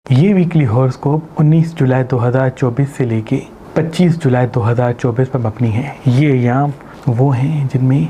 ये weekly horoscope 19 जुलाई 2024 से लेके 25 जुलाई 2024 पर मबनी है। ये अय्याम वो हैं जिनमें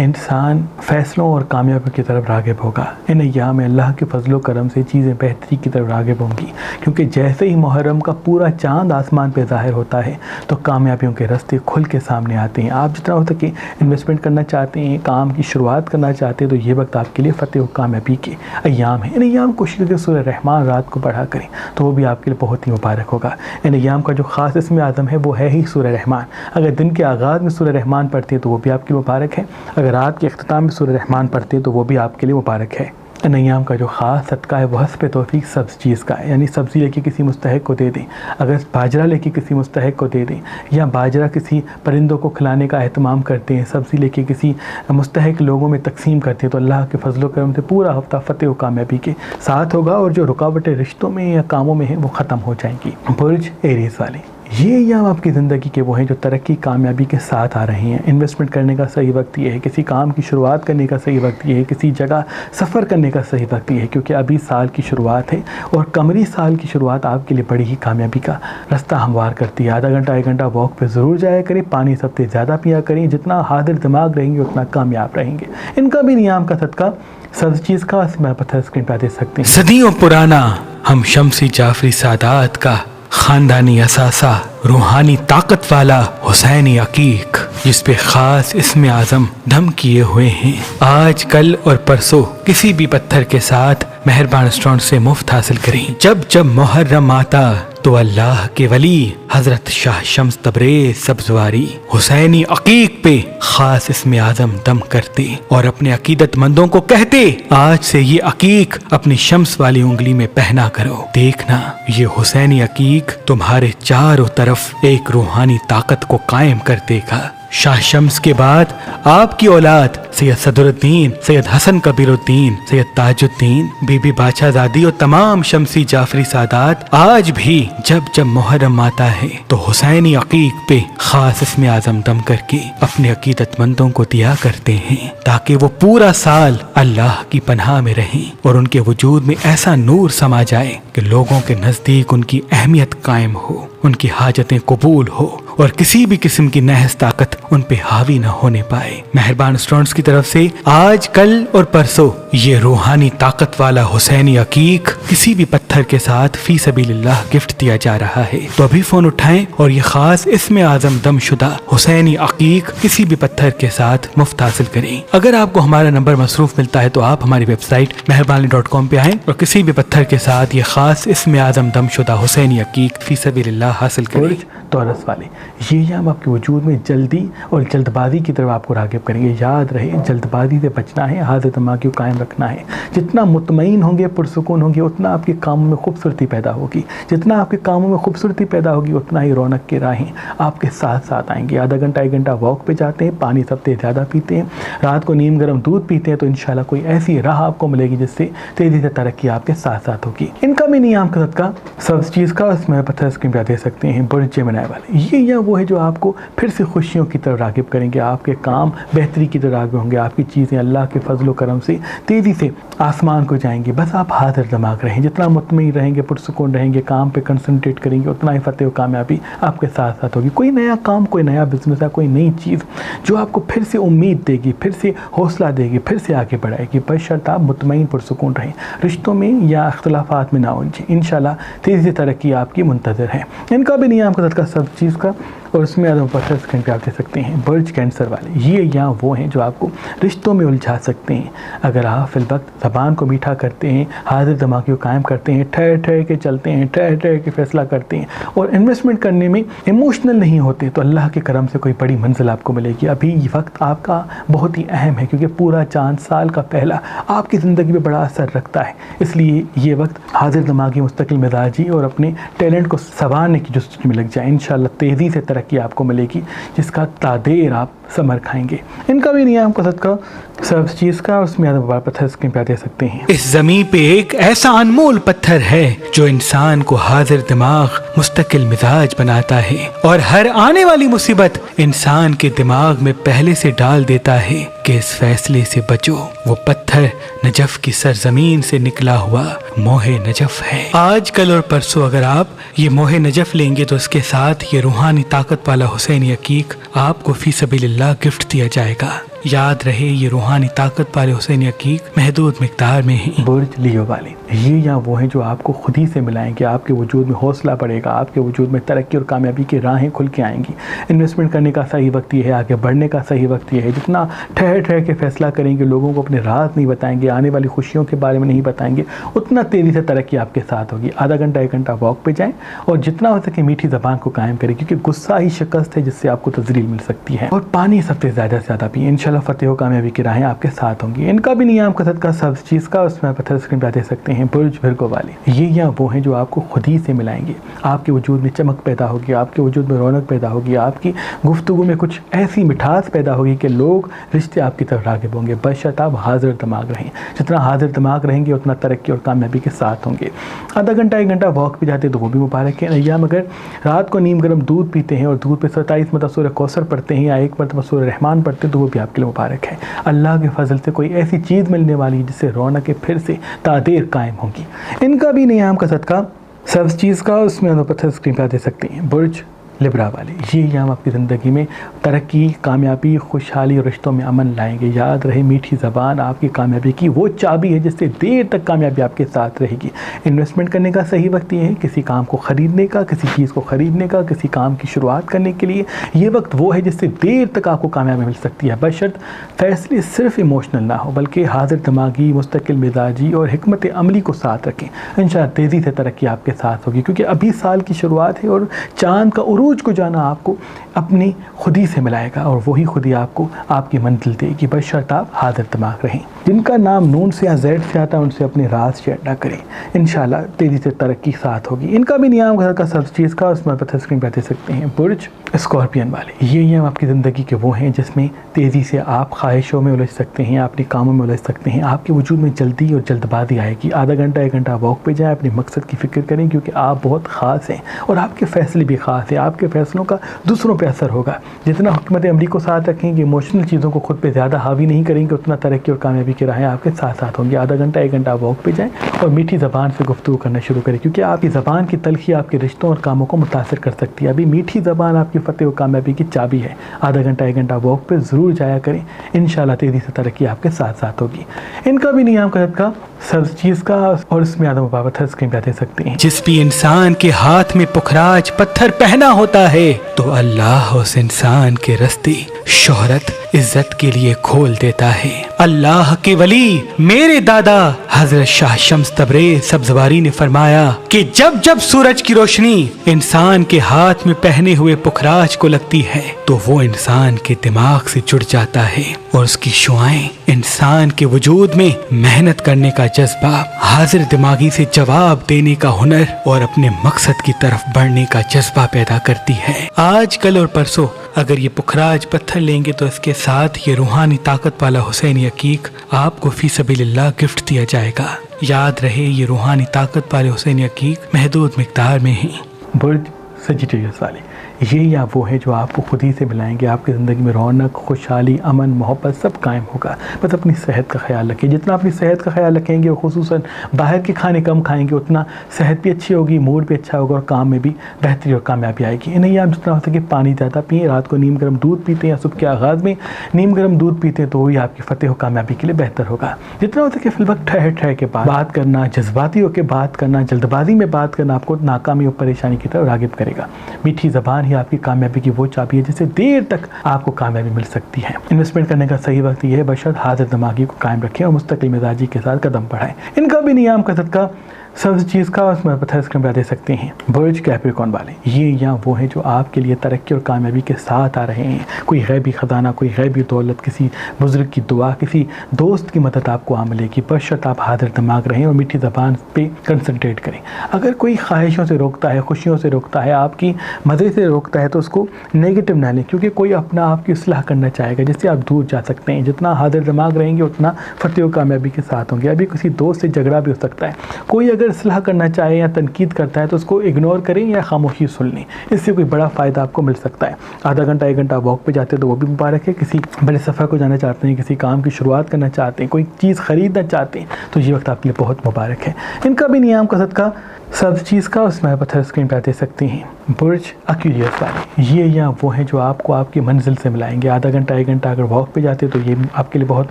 इंसान फैसलों और कामयाबी की तरफ राग़िब होगा। इन अय्याम में अल्लाह के फजलो करम से चीज़ें बेहतरी की तरफ राग़िब होंगी, क्योंकि जैसे ही मुहर्रम का पूरा चांद आसमान पे ज़ाहिर होता है तो कामयाबियों के रास्ते खुल के सामने आते हैं। आप जितना हो सके इन्वेस्टमेंट करना चाहते हैं, काम की शुरुआत करना चाहते हैं, तो ये वक्त आपके लिए फ़तेह और कामयाबी के अय्याम है। इन अय्याम को कोशिश करके सूरह रहमान रात को पढ़ा करें तो वो भी आपके लिए बहुत ही मुबारक होगा। इन अय्याम का जो ख़ास इसमें आज़म है वो है ही सूरह रहमान। अगर दिन के आगाज़ में सूरह रहमान पढ़ते हैं तो वो भी आपके लिए मुबारक है। अगर रात के इख्तिताम में सूरह रहमान पढ़ते हैं तो वो भी आपके लिए मुबारक है। इन अय्याम का जो ख़ास सदका है वह हस्ब तौफीक सब्ज़ चीज़ का है, यानी सब्ज़ी लेके किसी मुस्तहिक को दे दें। अगर बाजरा लेके किसी मुस्तहिक को दे दें, या बाजरा किसी परिंदों को खिलाने का एहतमाम करते हैं, सब्ज़ी लेके किसी मुस्तहिक लोगों में तकसीम करते हैं, तो अल्लाह के फजलो करम से पूरा हफ्ता फ़तेह व कामयाबी के साथ होगा और जो रुकावटें रिश्तों में या कामों में हैं वो ख़त्म हो जाएंगी। बुर्ज एरीज़ वाले, ये अय्याम आपकी ज़िंदगी के वो हैं जो तरक्की कामयाबी के साथ आ रहे हैं। इन्वेस्टमेंट करने का सही वक्त ये है, किसी काम की शुरुआत करने का सही वक्त ये है, किसी जगह सफ़र करने का सही वक्त ये है, क्योंकि अभी साल की शुरुआत है और कमरी साल की शुरुआत आपके लिए बड़ी ही कामयाबी का रास्ता हमवार करती है। आधा घंटा 1 घंटा वॉक पे ज़रूर जाया करें, पानी सबसे ज़्यादा पिया करें। जितना हाजिर दिमाग रहेंगे उतना कामयाब रहेंगे। इनका भी नियाम का सदका सब्ज़ चीज़ का मैं पत्थर स्क्रीन पर दे सकते हैं। सदियों पुराना हम शम्सी जाफरी सादात का खानदानी असासा, रूहानी ताकत वाला हुसैनी अकीक, जिस पे खास इसमें आज़म धम किए हुए हैं। आज कल और परसों किसी भी पत्थर के साथ मेहरबान स्टोन से मुफ्त हासिल करें। जब जब मुहर्रम आता तो अल्लाह के वली हजरत शाह शम्स तबरेज़ सब्ज़वारी हुसैनी अकीक पे खास इसमें आज़म दम करते और अपने अकीदतमंदों को कहते, आज से ये अकीक अपनी शम्स वाली उंगली में पहना करो। देखना ये हुसैनी अकीक तुम्हारे चारों तरफ एक रूहानी ताकत को कायम कर देगा। शाह शम्स के बाद आपकी औलाद सैयद सदरुद्दीन, सैयद हसन कबीरुद्दीन, सैयद ताजुद्दीन, बीबी बादशाहज़ादी और तमाम शम्सी जाफरी सादात आज भी जब जब मुहर्रम आता है तो हुसैनी अकीक पे खास इसमें आज़म दम करके अपने अकीदतमंदों को दिया करते हैं, ताकि वो पूरा साल अल्लाह की पनाह में रहें और उनके वजूद में ऐसा नूर समा जाए कि लोगों के नज़दीक उनकी अहमियत कायम हो, उनकी हाजतें कबूल हो और किसी भी किस्म की नहस ताकत उन पे हावी न होने पाए। मेहरबान स्टूडेंट्स की तरफ से आज कल और परसों ये रूहानी ताकत वाला हुसैनी अकीक किसी भी पत्थर के साथ फी सबीलिल्लाह गिफ्ट दिया जा रहा है। तो अभी फोन उठाएं और ये खास इसमें आज़म दमशुदा हुसैनी अकीक किसी भी पत्थर के साथ मुफ्त हासिल करें। अगर आपको हमारा नंबर मसरूफ मिलता है तो आप हमारी वेबसाइट मेहरबानी.com पे आएं और किसी भी पत्थर के साथ ये खास इसमें आज़म दमशुदा हुसैनी अकीक फी सबीलिल्लाह हासिल करें। तौरस वाले, ये अय्याम आपके वजूद में जल्दी और जल्दबाजी की तरफ आपको राग़िब करेंगे। याद रहे जल्दबाजी से बचना है, हाज़िर दिमाग को कायम रखना है। जितना मुतमईन होंगे, पुरसुकून होंगे, उतना आपके कामों में खूबसूरती पैदा होगी। जितना आपके कामों में खूबसूरती पैदा होगी उतना ही रौनक की राहें आपके साथ साथ आएंगी। आधा घंटा 1 घंटा वॉक पे जाते हैं, पानी सबसे ज़्यादा पीते हैं, रात को नीम गर्म दूध पीते हैं, तो इंशाल्लाह कोई ऐसी राह आपको मिलेगी जिससे तेज़ी से तरक्की आपके साथ साथ होगी। इनका भी नियाम का सदका सब चीज़ का उसमें पत्थर स्क्रीन पर दे सकते हैं। बुर्ज जेमिनी वाले, ये या वो है जो आपको फिर से खुशियों की तरफ राग़िब करेंगे। आपके काम बेहतरी की तरफ राग़िब होंगे, आपकी चीज़ें अल्लाह के फजलो करम से तेज़ी से आसमान को जाएंगी। बस आप हाजिर दिमाग रहें, जितना मुतमईन रहेंगे, पुरसुकून रहेंगे, काम पे कंसंट्रेट करेंगे, उतना ही फ़तेह व कामयाबी आपके साथ साथ होगी। कोई नया काम, कोई नया बिजनेस है, कोई नई चीज़ जो आपको फिर से उम्मीद देगी, फिर से हौसला देगी, फिर से आगे बढ़ाएगी। बशर्ते आप मुतमईन पुरसुकून रहें, रिश्तों में या अख्तिलाफ़ात में ना उलझें। इंशाल्लाह तेज़ी से तरक्की आपकी मुंतज़िर है। इनका भी नियाम का सदका सब चीज़ का और उसमें आदम पत्थर स्क्रीन पे आप दे सकते हैं। बुर्ज कैंसर वाले, ये यहाँ वो हैं जो आपको रिश्तों में उलझा सकते हैं। अगर आप फिल वक्त ज़बान को मीठा करते हैं, हाजिर दिमाग को कायम करते हैं, ठहर ठहर के चलते हैं, ठहर ठहर के फैसला करते हैं और इन्वेस्टमेंट करने में इमोशनल नहीं होते, तो अल्लाह के करम से कोई बड़ी मंजिल आपको मिलेगी। अभी ये वक्त आपका बहुत ही अहम है, क्योंकि पूरा चांद साल का पहला आपकी ज़िंदगी में बड़ा असर रखता है। इसलिए ये वक्त हाजिर दिमागी, मुस्तकिल मिजाजी और अपने टैलेंट को संवारने की जुस्तजू में लग जाए। इंशाल्लाह तेज़ी से तरक्की आपको मिलेगी, जिसका तादेर आप समर खाएंगे। इनका भी नियाम का सदका सब चीज़ का उसमें आदम पत्थर स्क्रीन पे दे सकते हैं। इस ज़मीन पे एक ऐसा अनमोल पत्थर है जो इंसान को हाजिर दिमाग, मुस्तकिल मिजाज बनाता है और हर आने वाली मुसीबत इंसान के दिमाग में पहले से डाल देता है कि इस फैसले से बचो। वो पत्थर नजफ की सरजमीन से निकला हुआ मोहे नजफ है। आज कल और परसों अगर आप ये मोहे नजफ लेंगे तो इसके साथ ये रूहानी ताकत वाला हुसैनी अकीक आपको फी सबीलिल्लाह गिफ्ट दिया जाएगा। याद रहे ये रूहानी ताकत वाले हुसैनी अकीक महदूद मिकदार में ही। बुर्ज लियो वाले ये या वो हैं जो आपको खुद ही से मिलाएंगे। आपके वजूद में हौसला बढ़ेगा, आपके वजूद में तरक्की और कामयाबी की राहें खुल के आएंगी। इन्वेस्टमेंट करने का सही वक्त ये है, आगे बढ़ने का सही वक्त ये है। जितना ठहर ठहर के फैसला करेंगे, लोगों को अपने राज नहीं बताएंगे, आने वाली खुशियों के बारे में नहीं बताएंगे, उतना तेज़ी से तरक्की आपके साथ होगी। आधा घंटा 1 घंटा वॉक पे जाएँ और जितना हो सके मीठी ज़बान को कायम करें, क्योंकि गुस्सा ही शिकस्त है जिससे आपको तजरील मिल सकती है। और पानी सबसे ज़्यादा पिए, इंशाल्लाह फतेह कामयाबी की राहें आपके साथ होंगी। इनका भी नियाम कसरत का सब चीज़ का उसमें पत्थर स्क्रीन पर दे सकते हैं। बुर्ज विर्गो वाले ये या वो हैं जो आपको खुद ही से मिलाएंगे। आपके वजूद में चमक पैदा होगी, आपके वजूद में रौनक पैदा होगी, आपकी गुफ्तगू में कुछ ऐसी मिठास पैदा होगी कि लोग रिश्ते आपकी तरफ राग़िब होंगे। बशर्त आप हाजिर दिमाग रहें। जितना हाजिर दिमाग रहेंगे उतना तरक्की और कामयाबी के साथ होंगे। आधा घंटा 1 घंटा वॉक पे जाते हैं तो वो भी मुबारक है। अय्याम अगर रात को नीम गर्म दूध पीते हैं और दूध पे 27 मरतबा सूरह कौसर पढ़ते हैं या 1 मरतबा सूरह रहमान पढ़ते हैं तो वो भी आपके लिए मुबारक है। अल्लाह के फजल से कोई ऐसी चीज़ मिलने वाली है जिससे रौनकें फिर से तादेर कायम होंगी। इनका भी नियाम का सदका सब चीज़ का उसमें पत्थर स्क्रीन पर दे सकते हैं। बुर्ज लिब्रा वाले ये याम आपकी ज़िंदगी में तरक्की, कामयाबी, खुशहाली और रिश्तों में अमन लाएंगे। याद रहे मीठी ज़बान आपकी कामयाबी की वो चाबी है जिससे देर तक कामयाबी आपके साथ रहेगी। इन्वेस्टमेंट करने का सही वक्त ये है, किसी काम को ख़रीदने का, किसी चीज़ को ख़रीदने का, किसी काम की शुरुआत करने के लिए ये वक्त वो है जिससे देर तक आपको कामयाबी मिल सकती है। बशर्त फ़ैसले सिर्फ इमोशनल ना हो बल्कि हाजिर दिमागी, मुस्तकिल मिजाजी और हिकमत अमली को साथ रखें। इंशाअल्लाह तेज़ी से तरक्की आपके साथ होगी, क्योंकि अभी साल की शुरुआत है और चाँद का उरूज को जाना आपको अपनी खुदी से मिलाएगा और वही खुदी आपको आपकी मंजिल देगी। बशर्त आप हाजिर दिमाग रहें। जिनका नाम नून से या ज़ेड से आता है उनसे अपने राज शेयर ना करें। इंशाल्लाह तेज़ी से तरक्की साथ होगी। इनका भी नियाम घर का सब चीज़ का उसमें पत्थर स्क्रीन पर दे सकते हैं। बुर्ज स्कॉर्पियन वाले ये नियम आपकी ज़िंदगी के वो हैं जिसमें तेज़ी से आप ख्वाहिशों में उलझ सकते हैं, अपने कामों में उलझ सकते हैं। आपके वजूद में जल्दी और जल्दबाजी आएगी। आधा घंटा 1 घंटा वॉक पे जाएँ, अपने मकसद की फ़िक्र करें, क्योंकि आप बहुत ख़ास हैं और आपके फ़ैसले भी ख़ास हैं। आपके फ़ैसलों का दूसरों पे असर होगा। जितना हिकमत अमली को साथ रखेंगे, इमोशनल चीज़ों को खुद पे ज़्यादा हावी नहीं करेंगे, उतना तरक्की और कामयाबी की राहें आपके साथ साथ होंगी। आधा घंटा 1 घंटा वॉक पे जाएँ और मीठी ज़बान से गुफ्तगू करना शुरू करें, क्योंकि आपकी ज़बान की तलखी आपके रिश्तों और कामों को मुतासर कर सकती है। अभी मीठी ज़बान आपकी फ़तेह और कामयाबी की चाबी है। आधा घंटा 1 घंटा वॉक पे ज़रूर जाया करें। इंशाल्लाह तेज़ी से तरक्की आपके साथ साथ होगी। इनका भी नियाम कसरत का सब चीज़ का और इसमें आदम पत्थर स्क्रीन पर दे सकते हैं। जिस भी इंसान के हाथ में पुखराज पत्थर पहना होता है तो अल्लाह उस इंसान के रास्ते शोहरत इज्जत के लिए खोल देता है। अल्लाह के वली मेरे दादा हजरत शाह शम्स तबरेज़ सब्ज़वारी ने फरमाया कि जब जब सूरज की रोशनी इंसान के हाथ में पहने हुए पुखराज को लगती है तो वो इंसान के दिमाग से जुड़ जाता है और उसकी शुआएं इंसान के वजूद में मेहनत करने का जज्बा, हाजिर दिमागी से जवाब देने का हुनर और अपने मकसद की तरफ बढ़ने का जज्बा पैदा करती है। आज कल और परसों अगर ये पुखराज पत्थर लेंगे तो इसके साथ ये रूहानी ताकत वाला हुसैनी अकीक आपको फी सबीलिल्लाह गिफ्ट दिया जाएगा। याद रहे ये रूहानी ताकत वाले हुसैनी अकीक महदूद मिकदार में ही। बुर्ज सजिटेरियस वाले ये या वो है जो आपको खुद ही से मिलाएंगे। आपकी ज़िंदगी में रौनक, खुशहाली, अमन, मोहब्बत सब कायम होगा। बस अपनी सेहत का ख्याल रखें। जितना अपनी सेहत का ख्याल रखेंगे और खुसूसन बाहर के खाने कम खाएंगे उतना सेहत भी अच्छी होगी, मूड भी अच्छा होगा और काम में भी बेहतरी और कामयाबी आएगी। इन्हें आप जितना हो सके पानी ज़्यादा पिए। रात को नीम गर्म दूध पीते हैं या सुबह के आगाज़ में नीम गर्म दूध पीते हैं तो वही आपकी फ़तेह और कामयाबी के लिए बेहतर होगा। जितना हो सके फिलवक्त ठहर ठहर के बात करना, जज्बाती होकर बात करना, जल्दबाजी में बात करना आपको नाकामी और परेशानी की तरफ राग़िब करेगा। मीठी ज़बान ही आपकी कामयाबी की वो चाबी है जिससे देर तक आपको कामयाबी मिल सकती है। इन्वेस्टमेंट करने का सही वक्त यह है, बशर्त हाजिर दिमागी को कायम रखें और मुस्तकिल मिजाजी के साथ कदम बढ़ाएं। इनका भी नियाम कसरत का सब चीज़ का उसमें पत्थर स्क्रीन पर दे सकते हैं। बुर्ज कैप्रिकॉर्न वाले ये या वो हैं जो आपके लिए तरक्की और कामयाबी के साथ आ रहे हैं। कोई गैबी ख़जाना, कोई गैबी दौलत, किसी बुज़ुर्ग की दुआ, किसी दोस्त की मदद आपको आ मिलेगी। बशर्त आप हाजिर दिमाग रहें और मीठी ज़बान पे कंसंट्रेट करें। अगर कोई ख्वाहिशों से रोकता है, खुशियों से रोकता है, आपकी मज़े से रोकता है तो उसको नेगेटिव ना लें, क्योंकि कोई अपना आपकी इस्लाह करना चाहेगा जिससे आप दूर जा सकते हैं। जितना हाजिर दिमाग रहेंगे उतना फ़तेह और कामयाबी के साथ होंगे। अभी किसी दोस्त से झगड़ा भी हो सकता है। कोई अगर सलाह करना चाहे या तनकीद करता है तो उसको इग्नोर करें या खामोशी सुन लें, इससे कोई बड़ा फ़ायदा आपको मिल सकता है। आधा घंटा 1 घंटा वॉक पे जाते हैं तो वो भी मुबारक है। किसी बड़े सफ़र को जाना चाहते हैं, किसी काम की शुरुआत करना चाहते हैं, कोई चीज़ ख़रीदना चाहते हैं तो ये वक्त आपके लिए बहुत मुबारक है। इनका भी नियाम का सदका सब चीज़ का उसमें पत्थर स्क्रीन पर दे सकते हैं। बुर्ज एक्वेरियस वाले ये या वो हैं जो आपको आपकी मंजिल से मिलाएंगे। आधा घंटा 1 घंटा अगर वॉक पे जाते हैं तो ये आपके लिए बहुत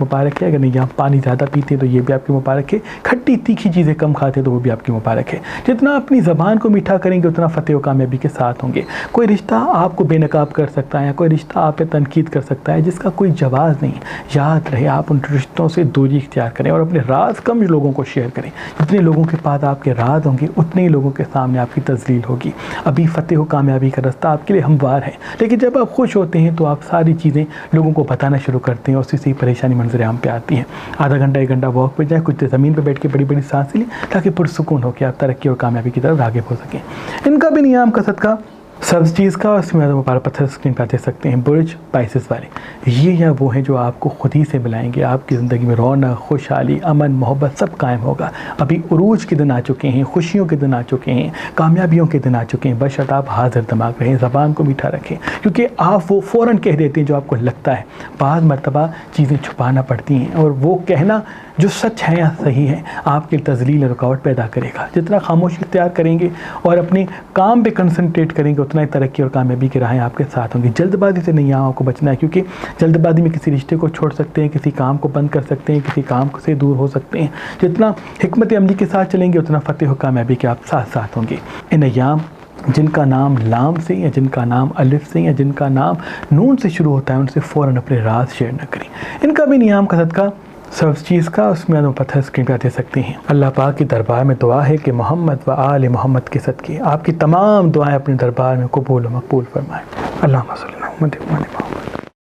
मुबारक है। अगर नहीं यहाँ पानी ज़्यादा पीते हैं तो ये भी आपकी मुबारक है। खट्टी तीखी चीज़ें कम खाते हैं तो वो भी आपकी मुबारक है। जितना अपनी ज़बान को मीठा करेंगे उतना फ़तेह व कामयाबी के साथ होंगे। कोई रिश्ता आपको बेनकाब कर सकता है या कोई रिश्ता आप पे तनकीद कर सकता है जिसका कोई जवाब नहीं। याद रहे आप उन रिश्तों से दूरी इख्तियार करें और अपने राज कम लोगों को शेयर करें। जितने लोगों के पास आपके राज होंगे उतने ही लोगों के सामने आपकी तज़लील होगी। अभी फ़तेह व कामयाबी का रास्ता आपके लिए हमवार है, लेकिन जब आप खुश होते हैं तो आप सारी चीज़ें लोगों को बताना शुरू करते हैं और उसी से परेशानी मंजर आम पे आती हैं। आधा घंटा 1 घंटा वॉक पे जाए, कुछ ज़मीन पे बैठ के बड़ी बड़ी सांसें लें ताकि पुरसुकून हो के आप तरक्की और कामयाबी की तरफ राग़िब हो सकें। इनका भी नियाम का सदका सब चीज़ का उसमें मुबारक पत्थर स्क्रीन पर दे सकते हैं। बुर्ज पाइसेस वाले ये या वो हैं जो आपको खुद ही से मिलाएंगे। आपकी ज़िंदगी में रौनक, खुशहाली, अमन, मोहब्बत सब कायम होगा। अभी उरूज के दिन आ चुके हैं, खुशियों के दिन आ चुके हैं, कामयाबियों के दिन आ चुके हैं। बशर्ते आप हाजिर दिमाग रहें, ज़बान को मीठा रखें, क्योंकि आप वो फ़ौरन कह देते हैं जो आपको लगता है। बाज़ मरतबा चीज़ें छुपाना पड़ती हैं और वो कहना जो सच है या सही है आपके तज़लील रुकावट पैदा करेगा। जितना खामोशी इख्तियार करेंगे और अपने काम पे कंसंट्रेट करेंगे उतना ही तरक्की और कामयाबी की राहें आपके साथ होंगी। जल्दबाजी से नहीं आपको बचना है, क्योंकि जल्दबाजी में किसी रिश्ते को छोड़ सकते हैं, किसी काम को बंद कर सकते हैं, किसी काम से दूर हो सकते हैं। जितना हिकमत अमली के साथ चलेंगे उतना फ़तेह और कामयाबी के आप साथ साथ होंगे। इन अय्याम जिनका नाम लाम से या जिनका नाम अलिफ से या जिनका नाम नून से शुरू होता है उनसे फ़ौरन अपने राज शेयर न करें। इनका भी नियाम का सदका सब चीज़ का उसमें हम पत्थर स्क्रीन पर दे सकते हैं। अल्लाह पाक की दरबार में दुआ है कि मोहम्मद व आल मोहम्मद के सदके आपकी तमाम दुआएं अपने दरबार में कबूल व मकबूल फरमाएँ। अल्लाहुम्मा सल्ली अला मुहम्मद व आले मुहम्मद।